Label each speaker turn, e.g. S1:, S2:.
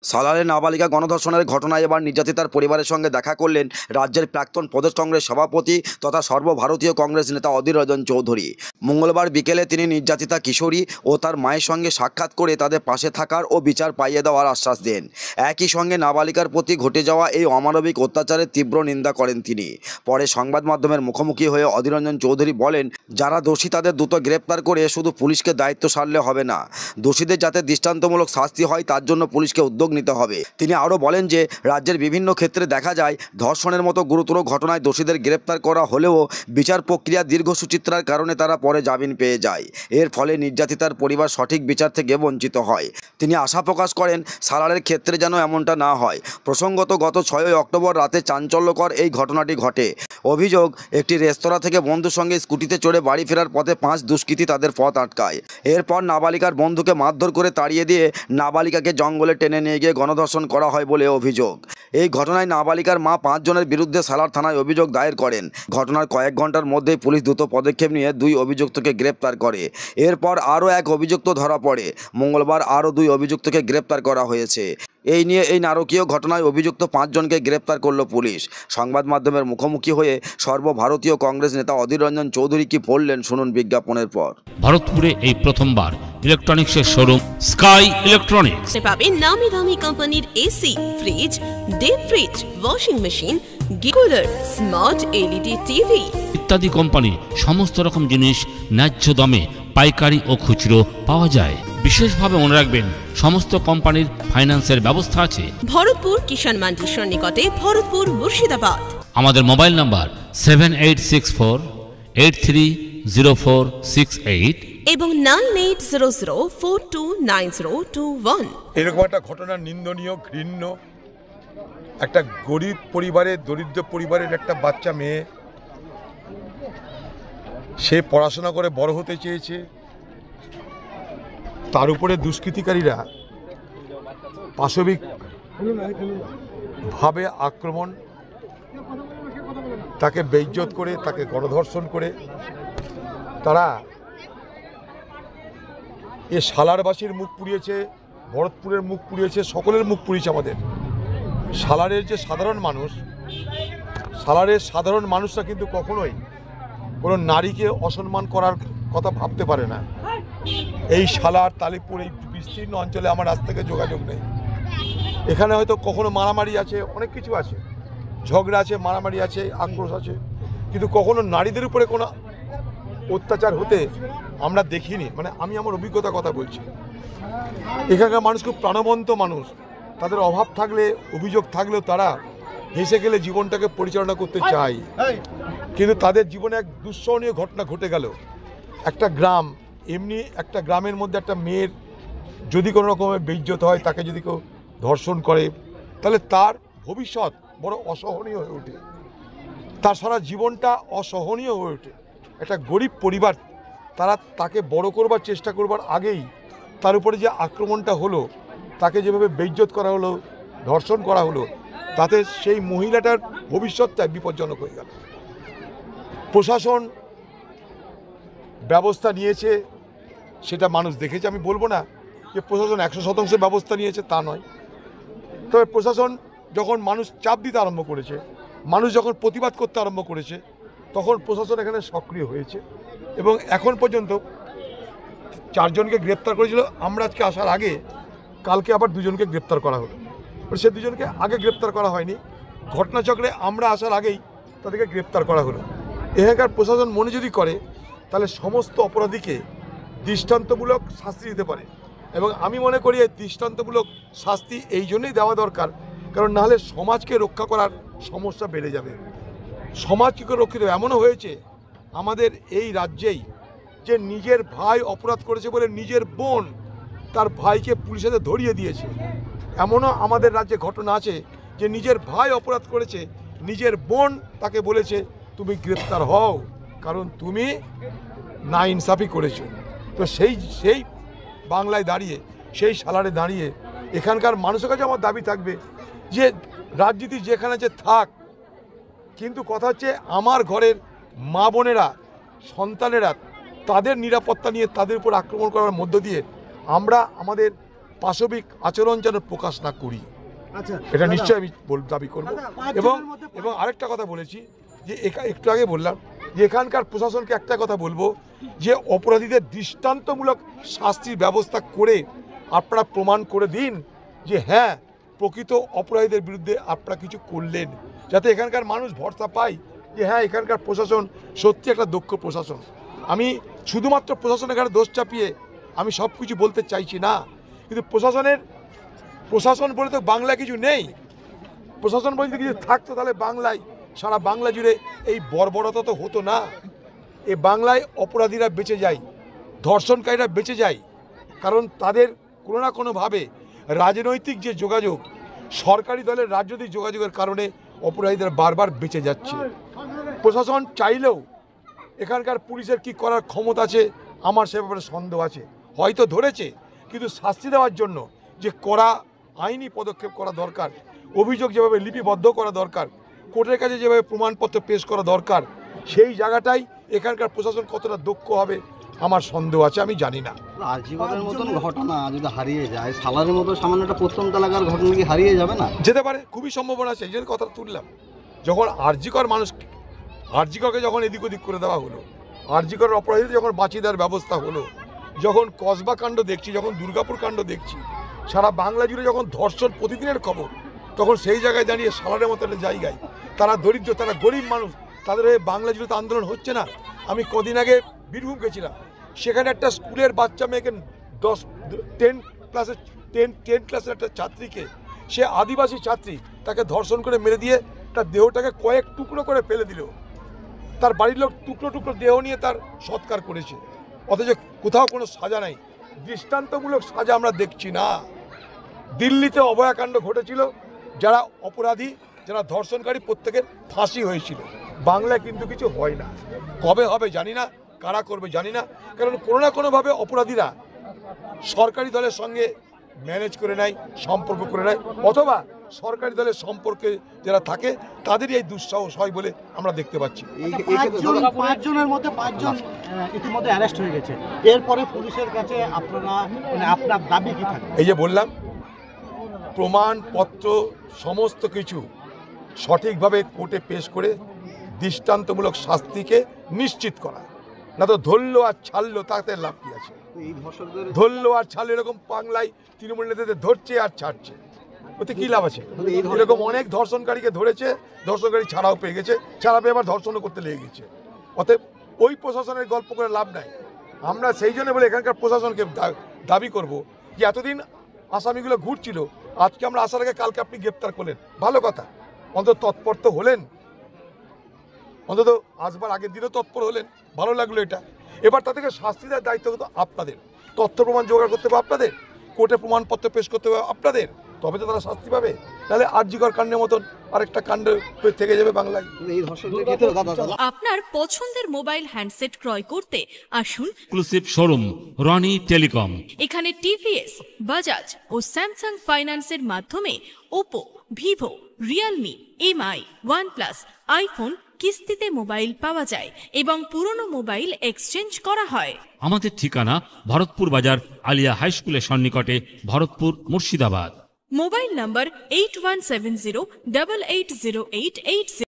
S1: সালারে নাবালিকা গণধর্ষণের ঘটনায় এবার নির্যাতিতার পরিবারের সঙ্গে দেখা করলেন রাজ্যের প্রাক্তন প্রদেশ কংগ্রেস সভাপতি তথা সর্বভারতীয় কংগ্রেস নেতা অধীর রঞ্জন চৌধুরী। মঙ্গলবার বিকেলে তিনি নির্যাতিতা কিশোরী ও তার মায়ের সঙ্গে সাক্ষাৎ করে তাদের পাশে থাকার ও বিচার পাইয়ে দেওয়ার আশ্বাস দেন। একই সঙ্গে নাবালিকার প্রতি ঘটে যাওয়া এই অমানবিক অত্যাচারের তীব্র নিন্দা করেন তিনি। পরে সংবাদ মাধ্যমের মুখোমুখি হয়ে অধীর রঞ্জন চৌধুরী বলেন, যারা দোষী তাদের দ্রুত গ্রেপ্তার করে শুধু পুলিশকে দায়িত্ব সারলে হবে না, দোষীদের যাতে দৃষ্টান্তমূলক শাস্তি হয় তার জন্য পুলিশকে উদ্যোগ নিতে হবে। তিনি আরও বলেন যে রাজ্যের বিভিন্ন ক্ষেত্রে দেখা যায় ধর্ষণের মতো গুরুতর ঘটনায় দোষীদের গ্রেপ্তার করা হলেও বিচার প্রক্রিয়া দীর্ঘসূচিত্রার কারণে তারা পরে জামিন পেয়ে যায়। এর ফলে নির্যাতিতার পরিবার সঠিক বিচার থেকে বঞ্চিত হয়। তিনি আশা প্রকাশ করেন সালারের ক্ষেত্রে যেন এমনটা না হয়। প্রসঙ্গত গত 6 অক্টোবর রাতে চাঞ্চল্যকর এই ঘটনাটি ঘটে। অভিযোগ, একটি রেস্তোরাঁ থেকে বন্ধুর সঙ্গে স্কুটিতে চড়ে বাড়ি ফেরার পথে 5 দুষ্কৃতী তাদের পথ আটকায়। এরপর নাবালিকার বন্ধুকে মারধর করে তাড়িয়ে দিয়ে নাবালিকাকে জঙ্গলে টেনে নিয়ে গিয়ে গণধর্ষণ করা হয় বলে অভিযোগ। এই ঘটনায় নাবালিকার মা 5 জনের বিরুদ্ধে সালার থানায় অভিযোগ দায়ের করেন। ঘটনার কয়েক ঘন্টার মধ্যেই পুলিশ দ্রুত পদক্ষেপ নিয়ে 2 অভিযুক্তকে গ্রেপ্তার করে। এরপর আরও 1 অভিযুক্ত ধরা পড়ে। মঙ্গলবার আরও 2 অভিযুক্তকে গ্রেপ্তার করা হয়েছে। এই নিয়ে এই নারকীয় ঘটনায় অভিযুক্ত 5 জনকে গ্রেপ্তার করল পুলিশ। সংবাদ মাধ্যমের মুখোমুখি হয়ে সর্বভারতীয় কংগ্রেস নেতা অধীর রঞ্জন চৌধুরী কি বললেন শুনুন বিজ্ঞাপনের পর।
S2: ভারতপুরে এই প্রথমবার ইলেকট্রনিক্সের শোরুম স্কাই ইলেকট্রনিক্স
S3: পাবেন নামি দামি কোম্পানির AC, fridge, deep fridge, washing machine, গিকুলার, স্মার্ট এলইডি টিভি
S2: ইত্যাদি কোম্পানি সমস্ত রকম জিনিস ন্যায্য দামে পাইকারি ও খুচরো পাওয়া যায়। বিশেষভাবে মনে রাখবেন সমস্ত কোম্পানির ফাইন্যান্সের ব্যবস্থা আছে।
S3: ভরতপুর কিষাণ মান্ডির সন্নিকটে, ভরতপুর, মুর্শিদাবাদ।
S2: আমাদের মোবাইল নাম্বার 7864830468
S3: এবং 9800429021।
S4: এরকম একটা ঘটনা নিন্দনীয়, ঘৃণ্য। একটা গরিব পরিবারের, দরিদ্র পরিবারের একটা বাচ্চা মেয়ে, সে পড়াশোনা করে বড় হতে চেয়েছে, তার উপরে দুষ্কৃতিকারীরা পাশবিকভাবে আক্রমণ, তাকে বেইজ্জত করে, তাকে গণধর্ষণ করে তারা এ সালারবাসীর মুখ পুড়িয়েছে, ভরতপুরের মুখ পুড়িয়েছে, সকলের মুখ পুড়িয়েছে। আমাদের সালারের যে সাধারণ মানুষ, সালারের সাধারণ মানুষরা কিন্তু কখনোই কোনো নারীকে অসম্মান করার কথা ভাবতে পারে না। এই সালার, তালিপুর, এই বিস্তীর্ণ অঞ্চলে আমার আজ থেকে যোগাযোগ নেই। এখানে হয়তো কখনো মারামারি আছে, অনেক কিছু আছে, ঝগড়া আছে, মারামারি আছে, আক্রোশ আছে, কিন্তু কখনো নারীদের উপরে কোনো অত্যাচার হতে আমরা দেখিনি। মানে আমি আমার অভিজ্ঞতার কথা বলছি। এখানকার মানুষ খুব প্রাণবন্ত মানুষ। তাদের অভাব থাকলে, অভিযোগ থাকলেও তারা হেসে গেলে জীবনটাকে পরিচালনা করতে চায়। কিন্তু তাদের জীবনে এক দুঃসহনীয় ঘটনা ঘটে গেল। একটা গ্রাম, এমনি একটা গ্রামের মধ্যে একটা মেয়ের যদি কোনো রকমের বেইজ্জত হয়, তাকে যদি কেউ ধর্ষণ করে, তাহলে তার ভবিষ্যৎ বড় অসহনীয় হয়ে ওঠে, তার সারা জীবনটা অসহনীয় হয়ে ওঠে। একটা গরিব পরিবার, তারা তাকে বড় করবার চেষ্টা করবার আগেই তার উপরে যে আক্রমণটা হলো, তাকে যেভাবে বেইজ্জত করা হলো, ধর্ষণ করা হলো, তাতে সেই মহিলাটার ভবিষ্যৎটা বিপজ্জনক হয়ে গেল। প্রশাসন ব্যবস্থা নিয়েছে, সেটা মানুষ দেখেছে। আমি বলবো না যে প্রশাসন 100% ব্যবস্থা নিয়েছে, তা নয়। তবে প্রশাসন যখন মানুষ চাপ দিতে আরম্ভ করেছে, মানুষ যখন প্রতিবাদ করতে আরম্ভ করেছে, তখন প্রশাসন এখানে সক্রিয় হয়েছে এবং এখন পর্যন্ত 4 জনকে গ্রেপ্তার করেছিল। আমরা আজকে আসার আগে কালকে আবার 2 জনকে গ্রেপ্তার করা হলো। সে 2 জনকে আগে গ্রেপ্তার করা হয়নি, ঘটনাচক্রে আমরা আসার আগেই তাদেরকে গ্রেপ্তার করা হলো। এখানকার প্রশাসন মনে যদি করে, তাহলে সমস্ত অপরাধীকে দৃষ্টান্তমূলক শাস্তি দিতে পারে। এবং আমি মনে করি এই দৃষ্টান্তমূলক শাস্তি এই জন্যই দেওয়া দরকার, কারণ নাহলে সমাজকে রক্ষা করার সমস্যা বেড়ে যাবে। সমাজ কী করে রক্ষিত? এমনও হয়েছে আমাদের এই রাজ্যেই যে নিজের ভাই অপরাধ করেছে বলে নিজের বোন তার ভাইকে পুলিশের হাতে ধরিয়ে দিয়েছে। এমনও আমাদের রাজ্যে ঘটনা আছে যে নিজের ভাই অপরাধ করেছে, নিজের বোন তাকে বলেছে তুমি গ্রেপ্তার হও, কারণ তুমি না ইনসাফি করেছো। তো সেই বাংলায় দাঁড়িয়ে, সেই সালারে দাঁড়িয়ে এখানকার মানুষের কাছে আমার দাবি থাকবে যে রাজনীতি যেখানে যে থাক, কিন্তু কথা হচ্ছে আমার ঘরের মা বোনেরা, সন্তানেরা, তাদের নিরাপত্তা নিয়ে তাদের উপর আক্রমণ করার মধ্য দিয়ে আমরা আমাদের পাশবিক আচরণ যেন প্রকাশ না করি,
S5: আচ্ছা
S4: এটা
S5: দাদা,
S4: নিশ্চয়ই আমি দাবি করব।
S5: দাদা,
S4: এবং
S5: পাঁচজনের মধ্যে
S4: এবং আরেকটা কথা বলেছি যে একটু আগে বললাম যে এখানকার প্রশাসনকে একটা কথা বলবো যে অপরাধীদের দৃষ্টান্তমূলক শাস্তির ব্যবস্থা করে আপনারা প্রমাণ করে দিন যে হ্যাঁ প্রকৃত অপরাধীদের বিরুদ্ধে আপনারা কিছু করলেন, যাতে এখানকার মানুষ ভরসা পায় যে হ্যাঁ এখানকার প্রশাসন সত্যি একটা দক্ষ প্রশাসন। আমি শুধুমাত্র প্রশাসন এখানে দোষ চাপিয়ে আমি সব কিছু বলতে চাইছি না, কিন্তু প্রশাসন বলে তো বাংলা কিছু নেই। প্রশাসন বলে যদি কিছু থাকতো তাহলে বাংলায় সারা বাংলা জুড়ে এই বর্বরতা তো হতো না। এ বাংলায় অপরাধীরা বেঁচে যায়, ধর্ষণকারীরা বেঁচে যায়, কারণ তাদের কোনো না কোনোভাবে রাজনৈতিক যে যোগাযোগ, সরকারি দলের রাজনৈতিক যোগাযোগের কারণে অপরাধীদের বারবার বেঁচে যাচ্ছে। প্রশাসন চাইলেও এখানকার পুলিশের কি করার ক্ষমতা আছে আমার সে ব্যাপারে সন্দেহ আছে। হয়তো ধরেছে, কিন্তু শাস্তি দেওয়ার জন্য যে কড়া আইনি পদক্ষেপ করা দরকার, অভিযোগ যেভাবে লিপিবদ্ধ করা দরকার, কোর্টের কাছে যেভাবে প্রমাণপত্র পেশ করা দরকার, সেই জায়গাটাই এখানকার প্রশাসন কতটা দক্ষ হবে আমার সন্দেহ আছে, আমি জানি না।
S5: আরজিকরের মতন ঘটনা যদি হারিয়ে যায়, সালারের মতো সামান্য একটা প্রথম তালাকার ঘটনা কি হারিয়ে যাবে না?
S4: যেতে পারে, খুবই সম্ভাবনা আছে। এই জন্য কথাটা তুললাম, যখন আরজিকর আরজিকরকে যখন এদিক ওদিক করে দেওয়া হলো, আরজিকরের অপরাধীদের যখন বাঁচিয়ে দেওয়ার ব্যবস্থা হলো, যখন কসবা কাণ্ড দেখছি, যখন দুর্গাপুর কাণ্ড দেখছি, সারা বাংলা জুড়ে যখন ধর্ষণ প্রতিদিনের খবর, তখন সেই জায়গায় দাঁড়িয়ে সালারের মতো একটা জায়গায় তারা দরিদ্র, তারা গরিব মানুষ, তাদের হয়ে বাংলা জুড়ে তো আন্দোলন হচ্ছে না। আমি কদিন আগে বীরভূম গেছিলাম, সেখানে একটা স্কুলের বাচ্চা মেয়েকে 10 ক্লাসের একটা ছাত্রীকে, সে আদিবাসী ছাত্রী, তাকে ধর্ষণ করে মেরে দিয়ে তার দেহটাকে কয়েক টুকরো করে ফেলে দিল। তার বাড়ির লোক টুকরো টুকরো দেহ নিয়ে তার সৎকার করেছে, অথচ কোথাও কোনো সাজা নাই, দৃষ্টান্তমূলক সাজা আমরা দেখছি না। দিল্লিতে অভয়াকাণ্ড ঘটেছিল, যারা অপরাধী, যারা ধর্ষণকারী, প্রত্যেকের ফাঁসি হয়েছিল। বাংলায় কিন্তু কিছু হয় না, কবে হবে জানি না, কারা করবে জানি না, কারণ কোনো না কোনোভাবে অপরাধীরা সরকারি দলের সঙ্গে ম্যানেজ করে নেয়, সম্পর্ক করে নেয়, অথবা সরকারি দলের সম্পর্কে যারা থাকে তাদেরই এই দুঃসাহস হয় বলে আমরা দেখতে পাচ্ছি।
S5: পাঁচজনের মধ্যে পাঁচজন ইতিমধ্যে অ্যারেস্ট হয়ে গেছে, এরপরে পুলিশের কাছে আপনারা আপনার দাবি কি থাকে?
S4: এই যে বললাম, প্রমাণপত্র সমস্ত কিছু সঠিকভাবে কোর্টে পেশ করে দৃষ্টান্তমূলক শাস্তিকে নিশ্চিত করা, না তো ধরলো আর ছাড়লো, তাতে লাভ কি আছে?
S5: এই ধর্ষকদের
S4: ধরলো আর ছাড়লো, এরকম বাংলায় তৃণমূল নেতাদের ধরছে আর ছাড়ছে, ওতে কি লাভ আছে? এরকম অনেক ধর্ষণকারীকে ধরেছে, ধর্ষণকারী ছাড়াও পেয়ে গেছে, ছাড়া পেয়ে আবার ধর্ষণও করতে লেগে গেছে। অতএব ওই প্রশাসনের গল্প করে লাভ নাই। আমরা সেই জন্য বলে এখানকার প্রশাসনকে দাবি করব যে এতদিন আসামিগুলো ঘুরছিল, আজকে আমরা আসার আগে কালকে আপনি গ্রেপ্তার করলেন, ভালো কথা, অন্তত তৎপর তো হলেন, অন্তত আসবার আগের দিনও তৎপর হলেন, ভালো লাগলো এটা। এবার তাদেরকে শাস্তি দেওয়ার দায়িত্ব কিন্তু আপনাদের, তথ্য প্রমাণ জোগাড় করতে হবে আপনাদের, কোর্টে প্রমাণপত্র পেশ করতে হবে আপনাদের, তবে তো তারা শাস্তি পাবে। তাহলে আরজিকর কাণ্ডের মতন আরেকটা কাণ্ড থেকে যাবে বাংলায়।
S5: এই ধর্ষকদের ক্ষেত্রে দাদা
S3: আপনার পছন্দের মোবাইল হ্যান্ডসেট ক্রয় করতে আসুন
S2: এক্সক্লুসিভ শোরুম রনি টেলিকম।
S3: এখানে টিভিএস, বাজাজ ও স্যামসাং ফাইন্যান্সের মাধ্যমে Oppo, Vivo, Realme, MI, OnePlus, iPhone কিস্তিতে মোবাইল পাওয়া যায় এবং পুরনো মোবাইল এক্সচেঞ্জ করা হয়।
S2: আমাদের ঠিকানা ভরতপুর বাজার আলিয়া হাই স্কুলের সন্নিকটে, ভরতপুর, মুর্শিদাবাদ।
S3: মোবাইল নম্বর 8170880880।